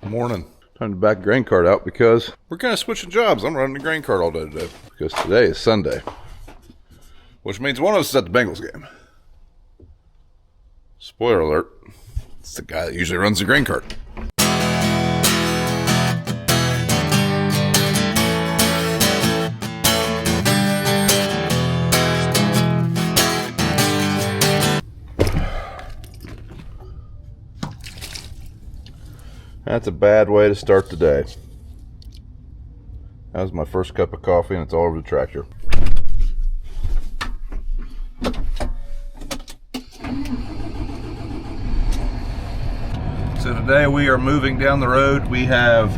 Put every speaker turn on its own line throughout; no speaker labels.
Morning. Time to back the grain cart out because we're kind of switching jobs. I'm running the grain cart all day today because today is Sunday, which means one of us is at the Bengals game. Spoiler alert, it's the guy that usually runs the grain cart. That's a bad way to start the day. That was my first cup of coffee and it's all over the tractor. So today we are moving down the road. We have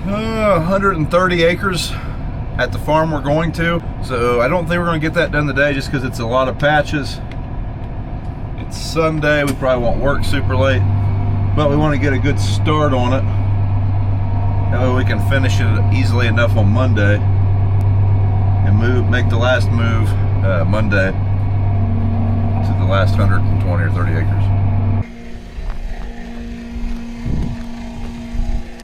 130 acres at the farm we're going to. So I don't think we're going to get that done today just because it's a lot of patches. It's Sunday, we probably won't work super late. But we want to get a good start on it. That way we can finish it easily enough on Monday and make the last move Monday to the last 120 or 30 acres.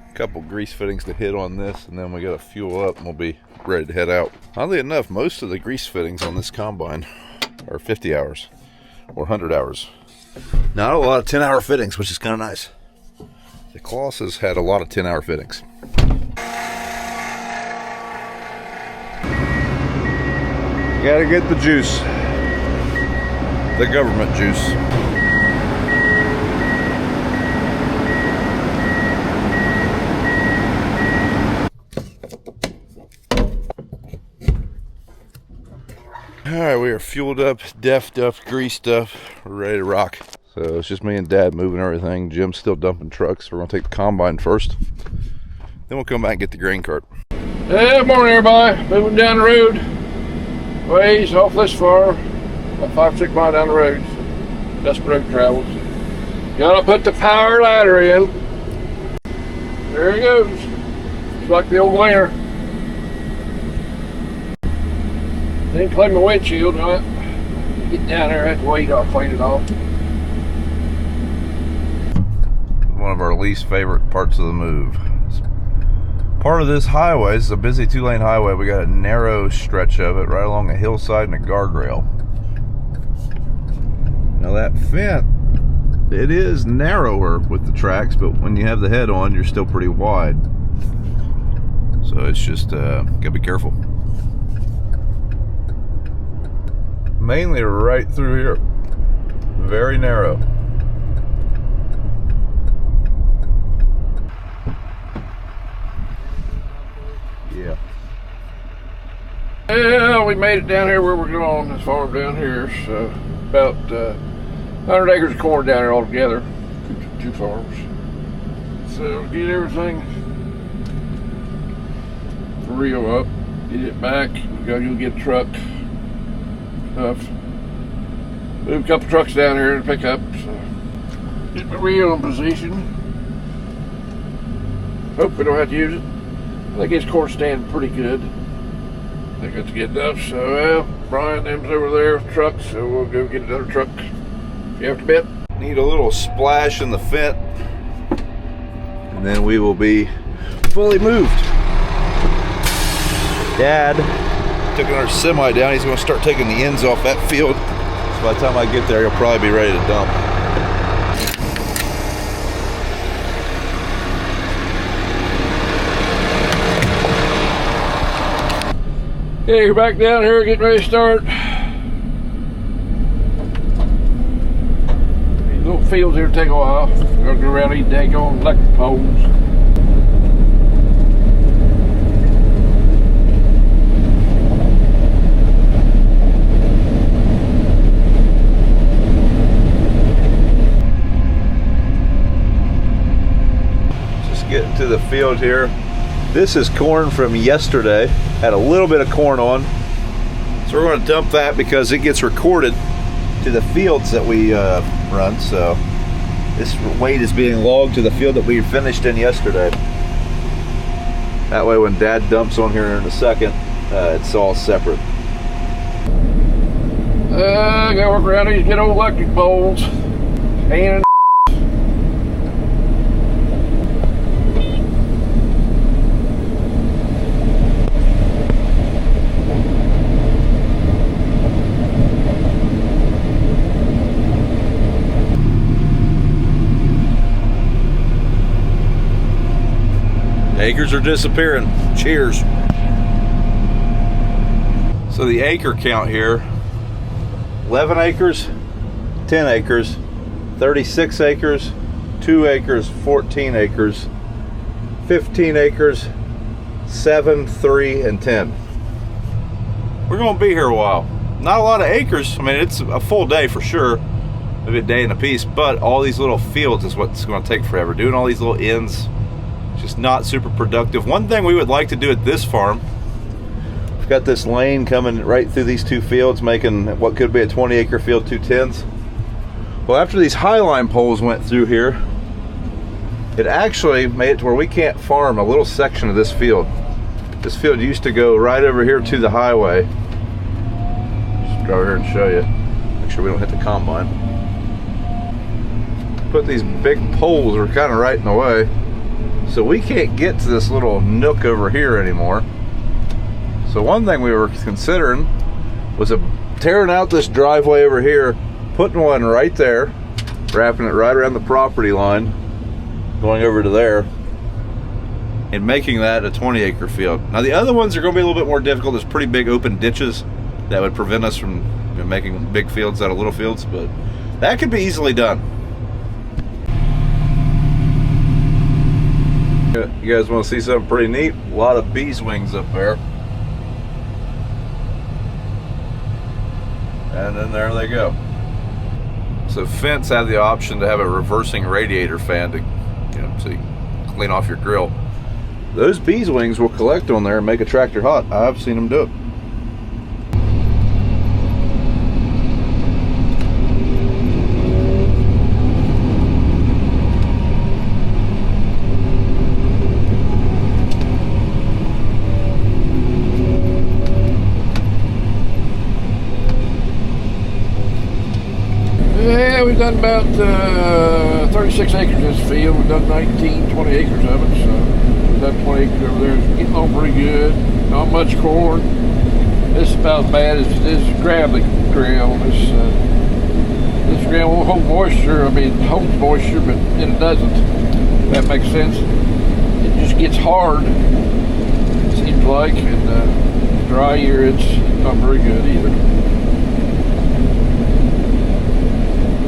A couple grease fittings to hit on this, and then we got to fuel up and we'll be ready to head out. Oddly enough, most of the grease fittings on this combine are 50 hours or 100 hours. Not a lot of 10-hour fittings, which is kind of nice. The Claas has had a lot of 10-hour fittings. Gotta get the juice. The government juice. Alright, we are fueled up, deffed up, greased up. We're ready to rock. So it's just me and Dad moving everything. Jim's still dumping trucks. We're going to take the combine first. Then we'll come back and get the grain cart.
Good morning, everybody. Moving down the road. Ways off this far. About 5-6 miles down the road. That's the road travels. Gotta put the power ladder in. There he goes. It's like the old liner. Didn't clean my windshield, right? Get down there, have to wait, I'll clean it off.
One of our least favorite parts of the move. Part of this highway, this is a busy 2-lane highway. We got a narrow stretch of it right along a hillside and a guardrail. Now that fence, it is narrower with the tracks, but when you have the head on, you're still pretty wide. So it's just, gotta be careful. Mainly right through here. Very narrow. Yeah.
Yeah, we made it down here where we're going, this farm down here. So about 100 acres of corn down here altogether. Two farms. So get everything for real up. Get it back. You'll get a truck. Stuff. Move a couple trucks down here to pick up. So get my reel in position. Hope we don't have to use it. I think his corn stand pretty good. I think that's good enough. So Brian, them's over there with trucks, so we'll go get another truck after a bit.
Need a little splash in the fence, and then we will be fully moved. Dad took our semi down. He's going to start taking the ends off that field. So by the time I get there, he'll probably be ready to dump.
Okay, we're back down here getting ready to start. These little fields here take a while. We're going to go around these daggone electric poles.
Getting to the field here. This is corn from yesterday. Had a little bit of corn on. So we're going to dump that because it gets recorded to the fields that we run. So this weight is being logged to the field that we finished in yesterday. That way when Dad dumps on here in a second, it's all separate.
I gotta work around these good old electric poles. And
Acres are disappearing. Cheers. So the acre count here, 11 acres, 10 acres, 36 acres, 2 acres, 14 acres, 15 acres, 7, 3, and 10. We're gonna be here a while. Not a lot of acres. I mean, it's a full day for sure, maybe a day and a piece, but all these little fields is what's gonna take forever. Doing all these little ends, just not super productive. One thing we would like to do at this farm, we've got this lane coming right through these two fields, making what could be a 20-acre field, 2 10s. Well, after these highline poles went through here, it actually made it to where we can't farm a little section of this field. This field used to go right over here to the highway. Just go over here and show you. Make sure we don't hit the combine. Put these big poles are kind of right in the way. So we can't get to this little nook over here anymore. So one thing we were considering was tearing out this driveway over here, putting one right there, wrapping it right around the property line, going over to there, and making that a 20-acre field. Now the other ones are going to be a little bit more difficult. There's pretty big open ditches that would prevent us from making big fields out of little fields, but that could be easily done. You guys want to see something pretty neat? A lot of bees wings up there. And then there they go. So Fence had the option to have a reversing radiator fan to, so you clean off your grill. Those bees wings will collect on there and make a tractor hot. I've seen them do it.
Yeah, we've done about 36 acres of this field. We've done 19, 20 acres of it. So we've done 20 acres over there. It's getting on pretty good. Not much corn. This is about as bad as this gravelly ground. This ground won't hold moisture. I mean, it holds moisture, but then it doesn't. If that makes sense. It just gets hard, it seems like. And dry year, it's not very good either.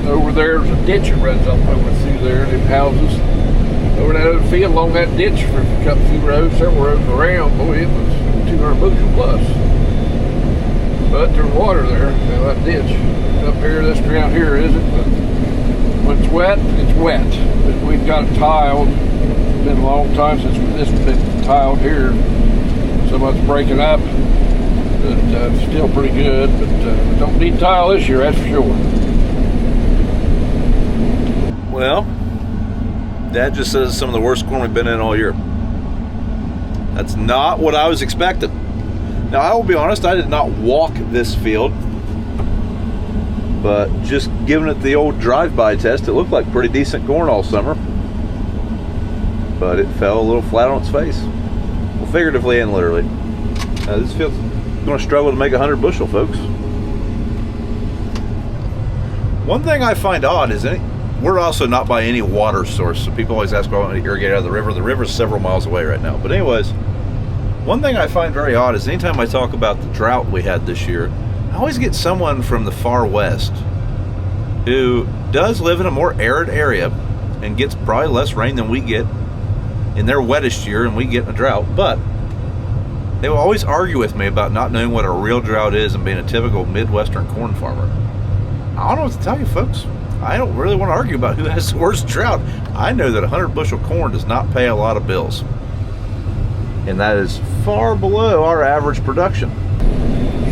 Over there's a ditch that runs up over through there, them houses. Over that other field along that ditch for a few rows, several rows around, boy, it was 200 bushel plus. But there's water there, that ditch. Up here, this ground here isn't, but when it's wet, it's wet. But we've got it tiled. It's been a long time since this has been tiled here. Some of it's breaking up, but still pretty good. But don't need tile this year, that's for sure.
Well, Dad just says some of the worst corn we've been in all year. That's not what I was expecting. Now, I will be honest, I did not walk this field, but just giving it the old drive-by test, it looked like pretty decent corn all summer. But it fell a little flat on its face. Well, figuratively and literally. This field's going to struggle to make 100 bushel, folks. One thing I find odd is we're also not by any water source, so people always ask, well, I want to irrigate out of the river. The river's several miles away right now. But anyways, one thing I find very odd is anytime I talk about the drought we had this year, I always get someone from the far west who does live in a more arid area and gets probably less rain than we get in their wettest year and we get in a drought. But they will always argue with me about not knowing what a real drought is and being a typical Midwestern corn farmer. I don't know what to tell you, folks. I don't really want to argue about who has the worst drought. I know that 100 bushel corn does not pay a lot of bills. And that is far below our average production.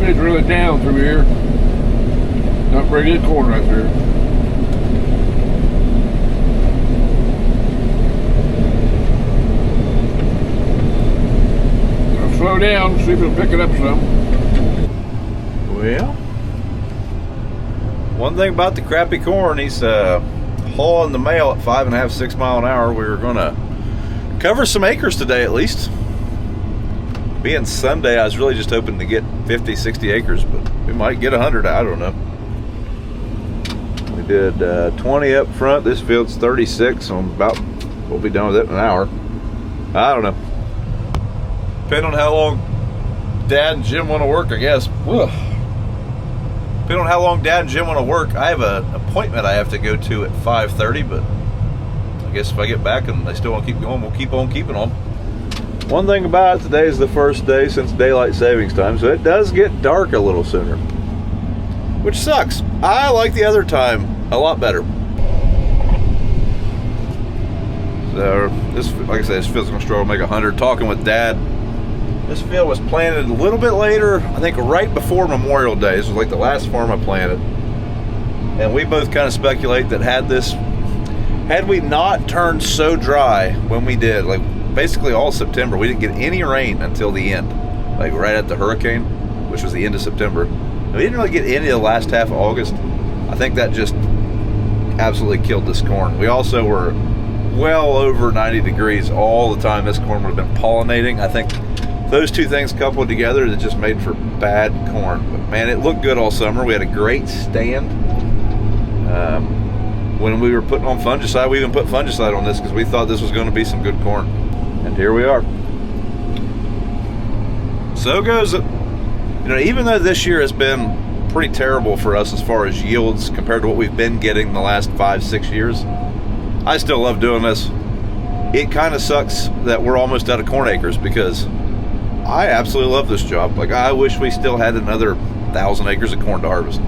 It's really down through here. Not very good corn right there. I'll slow down, see if it'll pick it up some.
Well, one thing about the crappy corn, he's hauling the mail at 5.5, 6 mile an hour. We were going to cover some acres today at least. Being Sunday, I was really just hoping to get 50, 60 acres, but we might get 100, I don't know. We did 20 up front. This field's 36, so we'll be done with it in an hour. I don't know. Depending on how long Dad and Jim want to work, I guess. Ugh. Depending on how long Dad and Jim want to work, I have an appointment I have to go to at 5:30, but I guess if I get back and they still want to keep going, we'll keep on keeping on. One thing about it, today is the first day since daylight savings time, so it does get dark a little sooner, which sucks. I like the other time a lot better. So this, like I said, this field's gonna struggle to make 100. Talking with Dad, this field was planted a little bit later, I think right before Memorial Day. This was like the last farm I planted. And we both kind of speculate that had we not turned so dry when we did, like basically all September, we didn't get any rain until the end, like right at the hurricane, which was the end of September. And we didn't really get any of the last half of August. I think that just absolutely killed this corn. We also were well over 90 degrees all the time. This corn would have been pollinating. I think those two things coupled together, that just made for bad corn. But man, it looked good all summer. We had a great stand. When we were putting on fungicide, we even put fungicide on this because we thought this was going to be some good corn. And here we are. So goes it. You know, even though this year has been pretty terrible for us as far as yields compared to what we've been getting the last 5-6 years, I still love doing this. It kind of sucks that we're almost out of corn acres because I absolutely love this job. Like, I wish we still had another 1,000 acres of corn to harvest.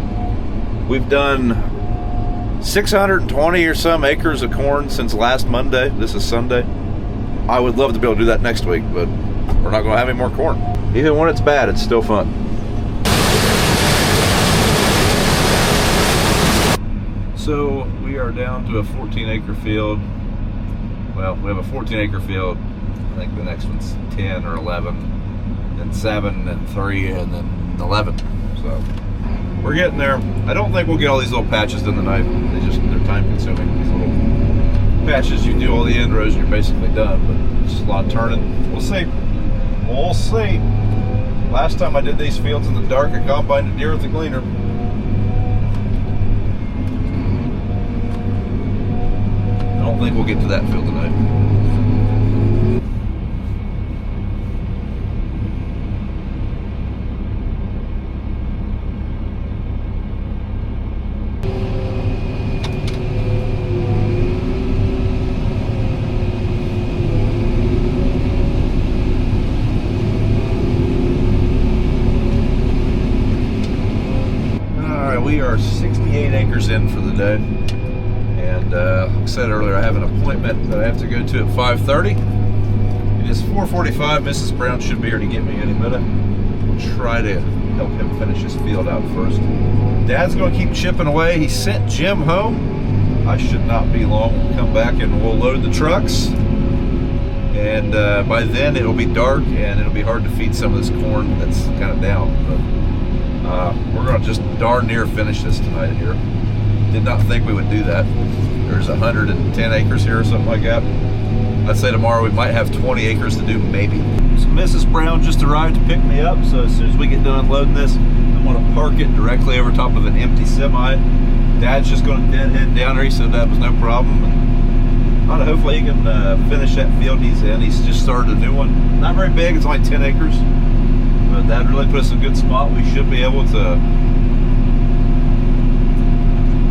We've done 620 or some acres of corn since last Monday. This is Sunday. I would love to be able to do that next week, but we're not going to have any more corn. Even when it's bad, it's still fun. So we are down to a 14-acre field. Well, we have a 14-acre field. I think the next one's 10 or 11, then 7 and 3, and then 11. So we're getting there. I don't think we'll get all these little patches done tonight. They're time-consuming. These little patches, you do all the end rows and you're basically done. But it's just a lot of turning. We'll see. We'll see. Last time I did these fields in the dark, I combined a deer with a gleaner. I don't think we'll get to that field tonight. We are 68 acres in for the day, and like I said earlier, I have an appointment that I have to go to at 5:30. It is 4:45. Mrs. Brown should be here to get me any minute. We'll try to help him finish his field out first. Dad's going to keep chipping away. He sent Jim home. I should not be long. We'll come back and we'll load the trucks, and by then it'll be dark and it'll be hard to feed some of this corn that's kind of down. But we're going to just darn near finish this tonight here. Did not think we would do that. There's 110 acres here or something like that. I'd say tomorrow we might have 20 acres to do, maybe. So Mrs. Brown just arrived to pick me up, so as soon as we get done loading this, I'm going to park it directly over top of an empty semi. Dad's just going to deadhead down there. He said that was no problem. And I don't know, hopefully he can finish that field he's in. He's just started a new one. Not very big, it's only 10 acres. But that really put us in a good spot. We should be able to.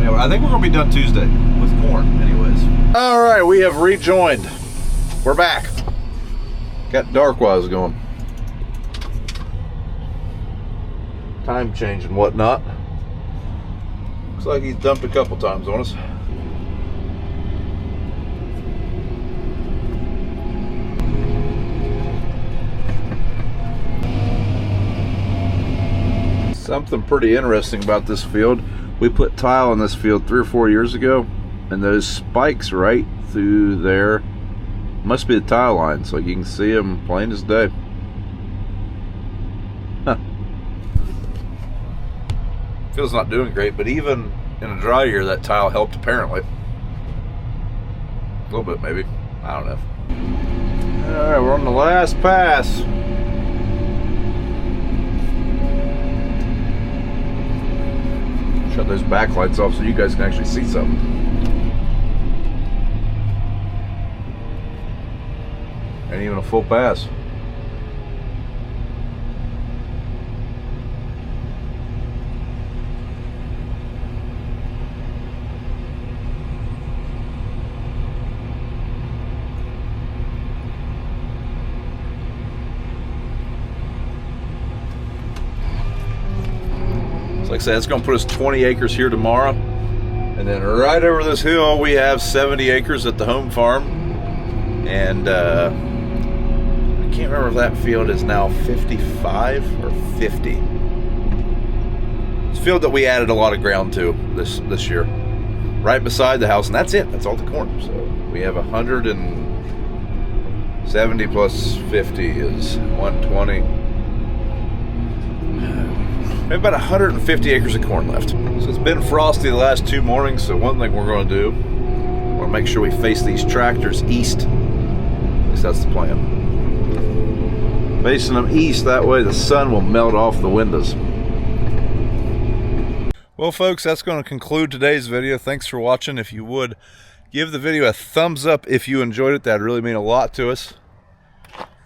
I think we're going to be done Tuesday with corn, anyways. All right, we have rejoined. We're back. Got dark while I was going. Time change and whatnot. Looks like he's dumped a couple times on us. Something pretty interesting about this field. We put tile in this field 3 or 4 years ago, and those spikes right through there must be the tile lines. Like, you can see them plain as day. Huh. Field's not doing great, but even in a dry year, that tile helped apparently. A little bit maybe. I don't know. All right, we're on the last pass. Shut those backlights off so you guys can actually see something. Ain't even a full pass. So like I said, it's going to put us 20 acres here tomorrow. And then right over this hill, we have 70 acres at the home farm. And I can't remember if that field is now 55 or 50. It's a field that we added a lot of ground to this year. Right beside the house, and that's it. That's all the corn. So we have 170 plus 50 is 120. We have about 150 acres of corn left. So it's been frosty the last 2 mornings, so one thing we're going to do, we're going to make sure we face these tractors east. At least that's the plan. Facing them east, that way the sun will melt off the windows. Well folks, that's going to conclude today's video. Thanks for watching. If you would, give the video a thumbs up if you enjoyed it. That'd really mean a lot to us.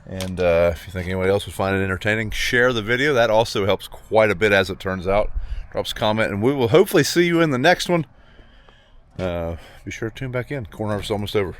And if you think anybody else would find it entertaining, share the video. That also helps quite a bit, as it turns out. Drops a comment, and we will hopefully see you in the next one. Be sure to tune back in. Corn harvest is almost over.